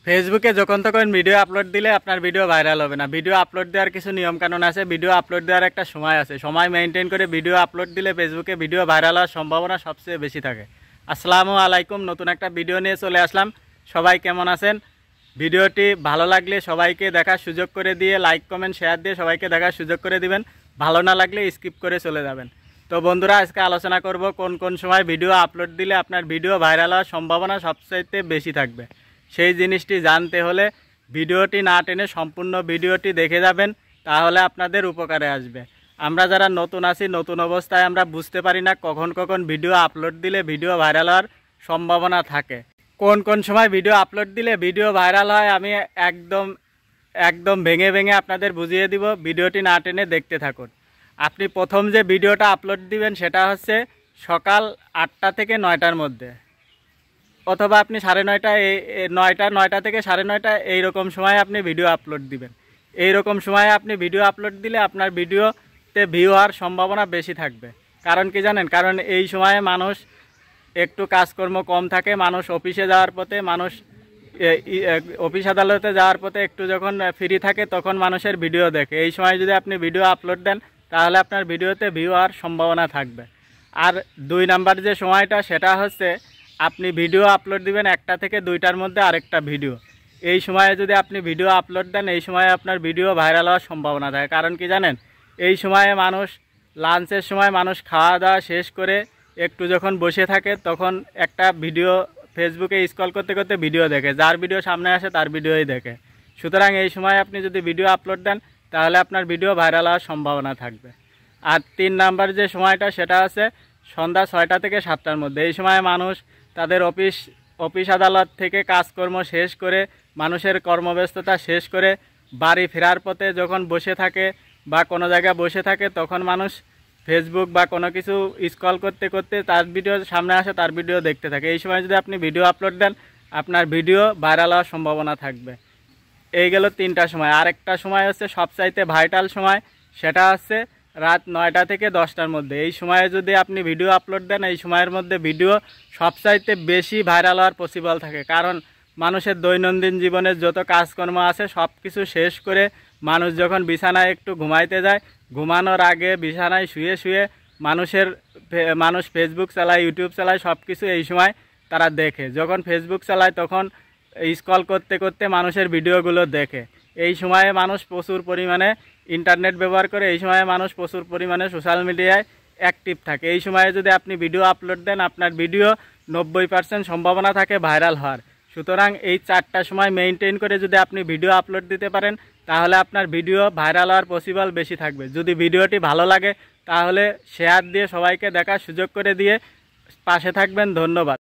ফেসবুকে যখন তখন ভিডিও আপলোড দিলে আপনার ভিডিও ভাইরাল হবে না। ভিডিও আপলোড দেওয়ার কিছু নিয়মকানুন আছে, ভিডিও আপলোড দেওয়ার একটা সময় আছে। সময় মেনটেন করে ভিডিও আপলোড দিলে ফেসবুকে ভিডিও ভাইরাল হওয়ার সম্ভাবনা সবচেয়ে বেশি থাকে। আসসালামু আলাইকুম, নতুন একটা ভিডিও নিয়ে চলে আসলাম। সবাই কেমন আছেন? ভিডিওটি ভালো লাগলে সবাইকে দেখার সুযোগ করে দিয়ে লাইক কমেন্ট শেয়ার দিয়ে সবাইকে দেখার সুযোগ করে দিবেন। ভালো না লাগলে স্কিপ করে চলে যাবেন। তো বন্ধুরা, আজকে আলোচনা করব কোন কোন সময় ভিডিও আপলোড দিলে আপনার ভিডিও ভাইরাল হওয়ার সম্ভাবনা সবচাইতে বেশি থাকবে। সেই জিনিসটি জানতে হলে ভিডিওটি না টেনে সম্পূর্ণ ভিডিওটি দেখে যাবেন, তাহলে আপনাদের উপকারে আসবে। আমরা যারা নতুন আছি, নতুন অবস্থায় আমরা বুঝতে পারি না কখন কখন ভিডিও আপলোড দিলে ভিডিও ভাইরাল হওয়ার সম্ভাবনা থাকে। কোন কোন সময় ভিডিও আপলোড দিলে ভিডিও ভাইরাল হয় আমি একদম একদম ভেঙে ভেঙে আপনাদের বুঝিয়ে দিব। ভিডিওটি না টেনে দেখতে থাকুন। আপনি প্রথম যে ভিডিওটা আপলোড দিবেন সেটা হচ্ছে সকাল 8টা থেকে 9টার মধ্যে, অথবা আপনি 9:30 9টা থেকে 9:30 এইরকম সময় আপনি ভিডিও আপলোড দিবেন। এইরকম সময়ে আপনি ভিডিও আপলোড দিলে আপনার ভিডিওতে ভিউ হওয়ার সম্ভাবনা বেশি থাকবে। কারণ কি জানেন? কারণ এই সময়ে মানুষ একটু কাজকর্ম কম থাকে, মানুষ অফিসে যাওয়ার পথে, মানুষ অফিস আদালতে যাওয়ার পথে একটু যখন ফ্রি থাকে তখন মানুষের ভিডিও দেখে। এই সময় যদি আপনি ভিডিও আপলোড দেন তাহলে আপনার ভিডিওতে ভিউ হওয়ার সম্ভাবনা থাকবে। আর 2 নাম্বার যে সময়টা সেটা হচ্ছে আপনি ভিডিও আপলোড দিবেন 1টা থেকে 2টার মধ্যে আরেকটা ভিডিও। এই সময়ে যদি আপনি ভিডিও আপলোড দেন এই সময়ে আপনার ভিডিও ভাইরাল হওয়ার সম্ভাবনা থাকে। কারণ কি জানেন? এই সময়ে মানুষ লাঞ্চের সময় মানুষ খাওয়া দাওয়া শেষ করে একটু যখন বসে থাকে তখন একটা ভিডিও ফেসবুকে স্ক্রল করতে করতে ভিডিও দেখে, যার ভিডিও সামনে আসে তার ভিডিওই দেখে। সুতরাং এই সময় আপনি যদি ভিডিও আপলোড দেন তাহলে আপনার ভিডিও ভাইরাল হওয়ার সম্ভাবনা থাকবে। আর 3 নাম্বার যে সময়টা সেটা আছে সন্ধ্যা 6টা থেকে 7টার মধ্যে। এই সময় মানুষ তাদের অফিস আদালত থেকে কাজকর্ম শেষ করে, মানুষের কর্মব্যস্ততা শেষ করে বাড়ি ফেরার পথে যখন বসে থাকে বা কোনো জায়গায় বসে থাকে তখন মানুষ ফেসবুক বা কোনো কিছু স্ক্রল করতে করতে তার ভিডিও সামনে আসে, তার ভিডিও দেখতে থাকে। এই সময় যদি আপনি ভিডিও আপলোড দেন আপনার ভিডিও ভাইরাল হওয়ার সম্ভাবনা থাকবে। এই গেল 3টা সময়। আরেকটা সময় হচ্ছে সবচাইতে ভাইটাল সময়, সেটা হচ্ছে রাত 9টা থেকে 10টার মধ্যে। এই সময়ে যদি আপনি ভিডিও আপলোড দেন এই সময়ের মধ্যে ভিডিও সবচাইতে বেশি ভাইরাল হওয়ার পসিবল থাকে। কারণ মানুষের দৈনন্দিন জীবনের যত কাজকর্ম আছে সব কিছু শেষ করে মানুষ যখন বিছানায় একটু ঘুমাইতে যায়, ঘুমানোর আগে বিছানায় শুয়ে শুয়ে মানুষ ফেসবুক চালায়, ইউটিউব চালায়, সব কিছু এই সময় তারা দেখে। যখন ফেসবুক চালায় তখন স্ক্রল করতে করতে মানুষের ভিডিওগুলো দেখে। এই সময়ে মানুষ প্রচুর পরিমাণে ইন্টারনেট ব্যবহার করে, এই সময়ে মানুষ প্রচুর পরিমাণে সোশ্যাল মিডিয়ায় অ্যাক্টিভ থাকে। এই সময়ে যদি আপনি ভিডিও আপলোড দেন আপনার ভিডিও 90% সম্ভাবনা থাকে ভাইরাল হওয়ার। সুতরাং এই 4টা সময় মেনটেন করে যদি আপনি ভিডিও আপলোড দিতে পারেন তাহলে আপনার ভিডিও ভাইরাল হওয়ার পসিবল বেশি থাকবে। যদি ভিডিওটি ভালো লাগে তাহলে শেয়ার দিয়ে সবাইকে দেখার সুযোগ করে দিয়ে পাশে থাকবেন। ধন্যবাদ।